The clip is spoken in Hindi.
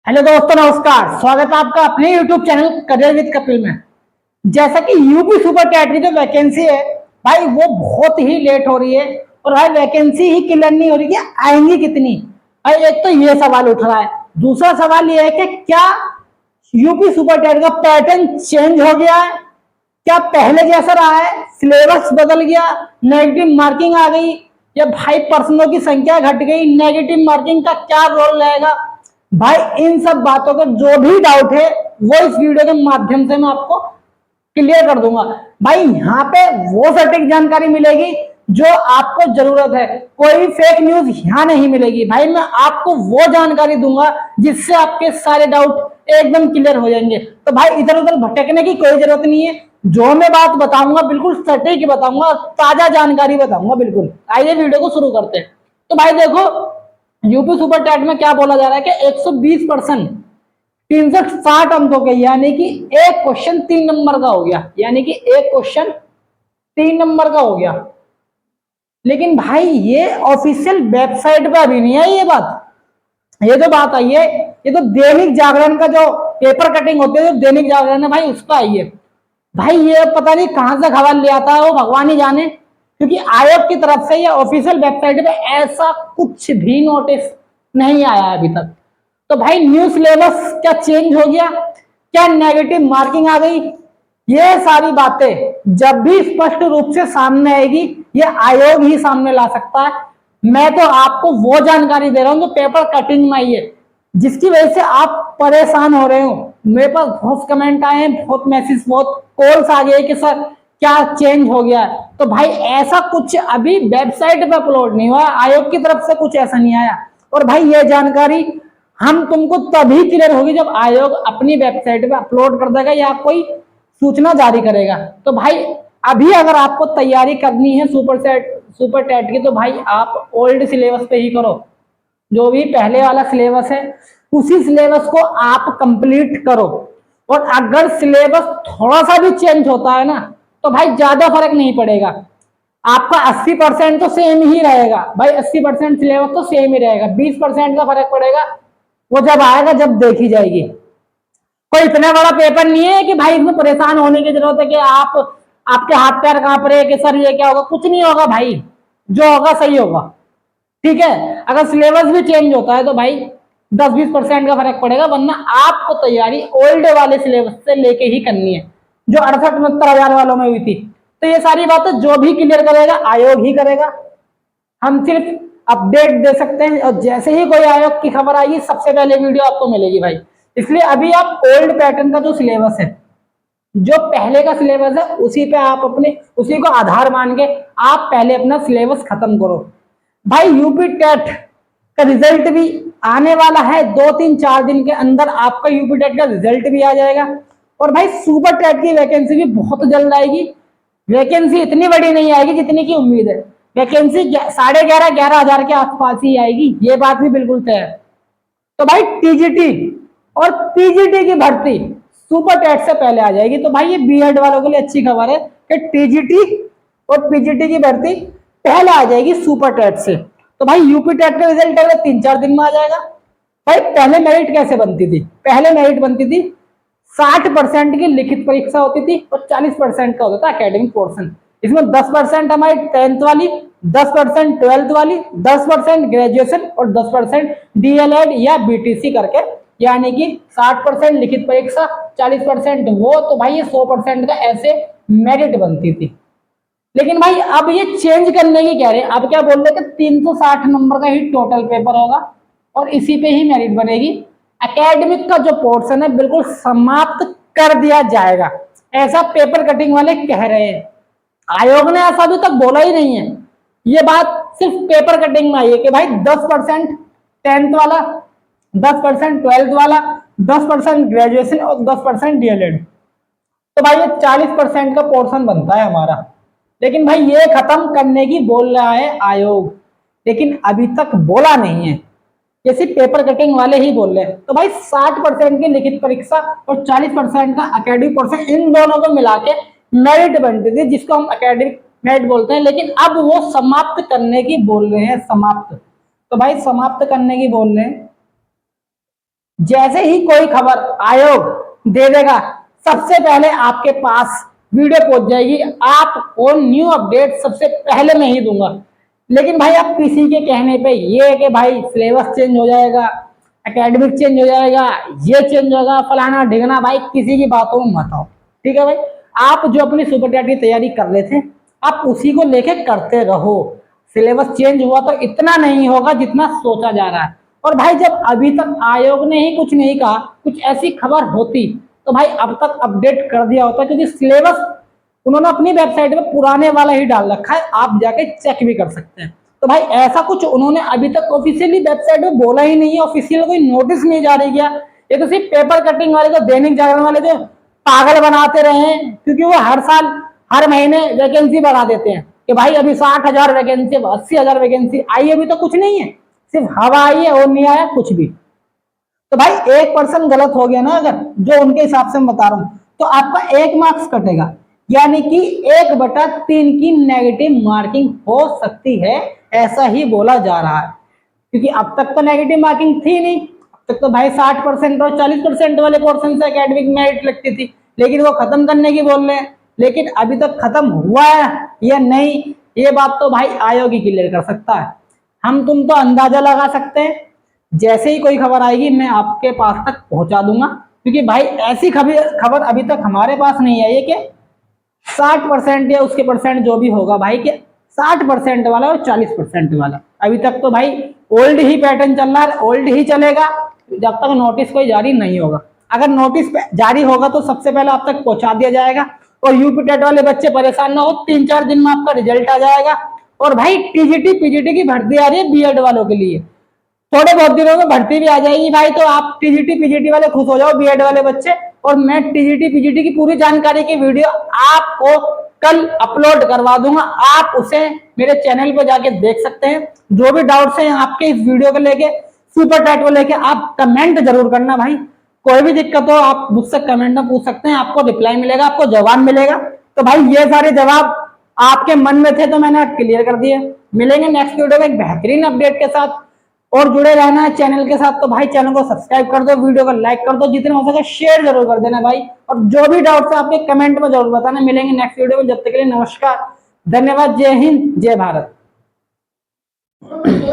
हेलो दोस्तों, नमस्कार। स्वागत है आपका अपने YouTube channel career with Kapil में। जैसा कि यूपी सुपर कैट की जो वैकेंसी है भाई, वो बहुत ही लेट हो रही है और भाई वैकेंसी ही क्लियर नहीं हो रही है, आएंगी कितनी। भाई एक तो ये सवाल उठ रहा है। दूसरा सवाल ये है कि क्या यूपी सुपर कैट का पैटर्न चेंज हो गया है? क्या पहले जैसा रहा है? सिलेबस बदल गया, नेगेटिव मार्किंग आ गई, या भाई प्रश्नों की संख्या घट गई, नेगेटिव मार्किंग का क्या रोल रहेगा? भाई इन सब बातों का जो भी डाउट है वो इस वीडियो के माध्यम से मैं आपको क्लियर कर दूंगा। भाई यहाँ पे वो सटीक जानकारी मिलेगी जो आपको जरूरत है। कोई फेक न्यूज यहाँ नहीं मिलेगी। भाई मैं आपको वो जानकारी दूंगा जिससे आपके सारे डाउट एकदम क्लियर हो जाएंगे। तो भाई इधर उधर भटकने की कोई जरूरत नहीं है। जो मैं बात बताऊंगा बिल्कुल सटीक बताऊंगा, ताजा जानकारी बताऊंगा बिल्कुल। आइए वीडियो को शुरू करते हैं। तो भाई देखो, यूपी सुपर टैट में क्या बोला जा रहा है कि 120% 360 अंकों के, यानी कि एक क्वेश्चन 3 नंबर का हो गया, यानी कि एक क्वेश्चन 3 नंबर का हो गया। लेकिन भाई ये ऑफिशियल वेबसाइट पे अभी नहीं आई ये बात। ये जो बात आई है ये तो दैनिक जागरण का जो पेपर कटिंग होती है, जो दैनिक जागरण है भाई, उस पर आई है। भाई ये पता नहीं कहां से खबर ले आता है वो भगवान ही जाने, क्योंकि आयोग की तरफ से या ऑफिशियल वेबसाइट पे ऐसा कुछ भी नोटिस नहीं आया अभी तक। तो भाई न्यू सिलेबस क्या चेंज हो गया? क्या नेगेटिव मार्किंग आ गई? ये सारी बातें जब भी स्पष्ट रूप से सामने आएगी, ये आयोग ही सामने ला सकता है। मैं तो आपको वो जानकारी दे रहा हूँ जो पेपर कटिंग में आई है, जिसकी वजह से आप परेशान हो रहे हो। मेरे पास बहुत कमेंट आए हैं, बहुत मैसेज, बहुत कॉल्स आ गए कि सर क्या चेंज हो गया है। तो भाई ऐसा कुछ अभी वेबसाइट पे अपलोड नहीं हुआ, आयोग की तरफ से कुछ ऐसा नहीं आया। और भाई ये जानकारी हम तुमको तभी क्लियर होगी जब आयोग अपनी वेबसाइट पे अपलोड कर देगा या कोई सूचना जारी करेगा। तो भाई अभी अगर आपको तैयारी करनी है सुपर टेट की, तो भाई आप ओल्ड सिलेबस पे ही करो। जो भी पहले वाला सिलेबस है उसी सिलेबस को आप कंप्लीट करो। और अगर सिलेबस थोड़ा सा भी चेंज होता है ना, तो भाई ज्यादा फर्क नहीं पड़ेगा। आपका 80% तो सेम ही रहेगा भाई, 80% सिलेबस तो सेम ही रहेगा। 20% का फर्क पड़ेगा, वो जब आएगा जब देखी जाएगी। कोई इतना बड़ा पेपर नहीं है कि भाई इसमें परेशान होने की जरूरत है कि आपके हाथ पैर कांप रहे कि सर ये क्या होगा। कुछ नहीं होगा भाई, जो होगा सही होगा। ठीक है, अगर सिलेबस भी चेंज होता है तो भाई 10-20% का फर्क पड़ेगा, वरना आपको तैयारी ओल्ड वाले सिलेबस से लेके ही करनी है, जो 68-69 हजार वालों में हुई थी। तो ये सारी बातें जो भी क्लियर करेगा आयोग ही करेगा, हम सिर्फ अपडेट दे सकते हैं। और जैसे ही कोई आयोग की खबर आएगी सबसे पहले वीडियो आपको मिलेगी भाई। इसलिए अभी आप ओल्ड पैटर्न का जो सिलेबस है, जो पहले का सिलेबस है, उसी पे आप अपने उसी को आधार मान के आप पहले अपना सिलेबस खत्म करो। भाई यूपी टेट का रिजल्ट भी आने वाला है, 2-3-4 दिन के अंदर आपका यूपी टेट का रिजल्ट भी आ जाएगा। और भाई सुपर टेट की वैकेंसी भी बहुत जल्द आएगी। वैकेंसी इतनी बड़ी नहीं आएगी जितनी की उम्मीद है। वैकेंसी 11,500 के आसपास ही आएगी, ये बात भी बिल्कुल तय है। तो भाई टीजीटी और पीजीटी की भर्ती सुपर टेट से पहले आ जाएगी। तो भाई ये बीएड वालों के लिए अच्छी खबर है कि टीजीटी और पीजीटी की भर्ती पहले आ जाएगी सुपर टेट से। तो भाई यूपी टेट का रिजल्ट अगले 3-4 दिन में आ जाएगा। भाई पहले मेरिट कैसे बनती थी? पहले मेरिट बनती थी 60% की लिखित परीक्षा होती थी और 40% का होता था एकेडमिक पोर्शन। इसमें 10% हमारी 10th वाली, 10% 12th वाली, 10% ग्रेजुएशन और 10% डीएलएड या बीटीसी करके, यानी कि 60% लिखित परीक्षा, 40% वो। तो भाई ये 100% का ऐसे मेरिट बनती थी। लेकिन भाई अब ये चेंज करने की कह रहे हैं। अब क्या बोल रहे हैं कि 360 नंबर का ही टोटल पेपर होगा और इसी पे ही मेरिट बनेगी। एकेडमिक का जो पोर्शन है बिल्कुल समाप्त कर दिया जाएगा, ऐसा पेपर कटिंग वाले कह रहे हैं। आयोग ने ऐसा अभी तक बोला ही नहीं है। ये बात सिर्फ पेपर कटिंग में आई है कि भाई 10% 10th वाला, 10% 12th वाला, 10% ग्रेजुएशन और 10% डीएलएड। तो भाई ये 40% का पोर्शन बनता है हमारा। लेकिन भाई ये खत्म करने की बोल रहा है आयोग, लेकिन अभी तक बोला नहीं है। ये सिर्फ पेपर कटिंग वाले ही बोल रहे हैं। तो भाई 60% की लिखित परीक्षा और 40% का एकेडमिक पोर्शन, इन दोनों को मिला के मेरिट बनती थी, जिसको हम एकेडमिक मेरिट बोलते हैं। लेकिन अब वो समाप्त करने की बोल रहे हैं, समाप्त। तो भाई समाप्त करने की बोल रहे हैं, जैसे ही कोई खबर आयोग दे देगा सबसे पहले आपके पास वीडियो पहुंच जाएगी, आपको न्यू अपडेट सबसे पहले मैं ही दूंगा। लेकिन भाई आप किसी के कहने पे ये है कि भाई सिलेबस चेंज हो जाएगा, एकेडमिक चेंज हो जाएगा, ये चेंज होगा, फलाना ढिगना, भाई किसी की बातों में मत आओ, ठीक है भाई। आप जो अपनी सुपर टेट की तैयारी कर रहे थे आप उसी को लेके करते रहो। सिलेबस चेंज हुआ तो इतना नहीं होगा जितना सोचा जा रहा है। और भाई जब अभी तक आयोग ने ही कुछ नहीं कहा, कुछ ऐसी खबर होती तो भाई अब तक अपडेट कर दिया होता, क्योंकि सिलेबस उन्होंने अपनी वेबसाइट में पुराने वाला ही डाल रखा है, आप जाके चेक भी कर सकते हैं। तो भाई ऐसा कुछ उन्होंने अभी तक ऑफिशियली वेबसाइट में बोला ही नहीं है, ऑफिशियल कोई नोटिस नहीं जारी किया। ये तो सिर्फ पेपर कटिंग वाले को, दैनिक जागरण वाले जो पागल बनाते रहे हैं, क्योंकि वो हर साल हर महीने वैकेंसी बढ़ा देते हैं कि भाई अभी 60,000 वैकेंसी, 80,000 वैकेंसी आई, अभी तो कुछ नहीं है, सिर्फ हवा आई है और नहीं आया कुछ भी। तो भाई 1% गलत हो गया ना अगर, जो उनके हिसाब से मैं बता रहा हूं, तो आपका 1 मार्क्स कटेगा, यानी कि 1/3 की नेगेटिव मार्किंग हो सकती है, ऐसा ही बोला जा रहा है। क्योंकि अब तक तो नेगेटिव मार्किंग थी नहीं, अब तक तो भाई 60% और 40% वाले पोर्शन से एकेडमिक मेरिट लगती थी, लेकिन वो खत्म करने की बोल रहे हैं। लेकिन अभी तक खत्म हुआ है या नहीं, ये बात तो भाई आयोग ही क्लियर कर सकता है। हम तुम तो अंदाजा लगा सकते हैं, जैसे ही कोई खबर आएगी मैं आपके पास तक पहुंचा दूंगा। क्योंकि भाई ऐसी खबर अभी तक हमारे पास नहीं आई है कि 60% या उसके परसेंट जो भी होगा भाई के 60% वाला और 40% वाला। अभी तक तो भाई ओल्ड ही पैटर्न चल रहा है, ओल्ड ही चलेगा जब तक नोटिस कोई जारी नहीं होगा। अगर नोटिस जारी होगा तो सबसे पहले आप तक पहुंचा दिया जाएगा, और यूपी टेट वाले बच्चे परेशान ना हो, 3-4 दिन में आपका रिजल्ट आ जाएगा। और भाई टीजीटी पीजीटी की भर्ती आ रही है बीएड वालों के लिए, थोड़े बहुत दिनों में भर्ती भी आ जाएगी भाई। तो आप टीजीटी पीजीटी वाले खुश हो जाओ, बीएड वाले बच्चे। और मैं टीजीटी पीजीटी की पूरी जानकारी की वीडियो आपको कल अपलोड करवा दूंगा, आप उसे मेरे चैनल पे जाके देख सकते हैं। जो भी डाउट्स हैं आपके इस वीडियो को लेके, सुपर टैट को लेके, आप कमेंट जरूर करना भाई। कोई भी दिक्कत हो आप मुझसे कमेंट में पूछ सकते हैं, आपको रिप्लाई मिलेगा, आपको जवाब मिलेगा। तो भाई ये सारे जवाब आपके मन में थे तो मैंने क्लियर कर दिए। मिलेंगे नेक्स्ट वीडियो में एक बेहतरीन अपडेट के साथ, और जुड़े रहना है चैनल के साथ। तो भाई चैनल को सब्सक्राइब कर दो, वीडियो को लाइक कर दो, जितने हो सके शेयर जरूर कर देना भाई। और जो भी डाउट्स है आपके कमेंट में जरूर बताना। मिलेंगे नेक्स्ट वीडियो में, जब तक के लिए नमस्कार, धन्यवाद, जय हिंद, जय भारत।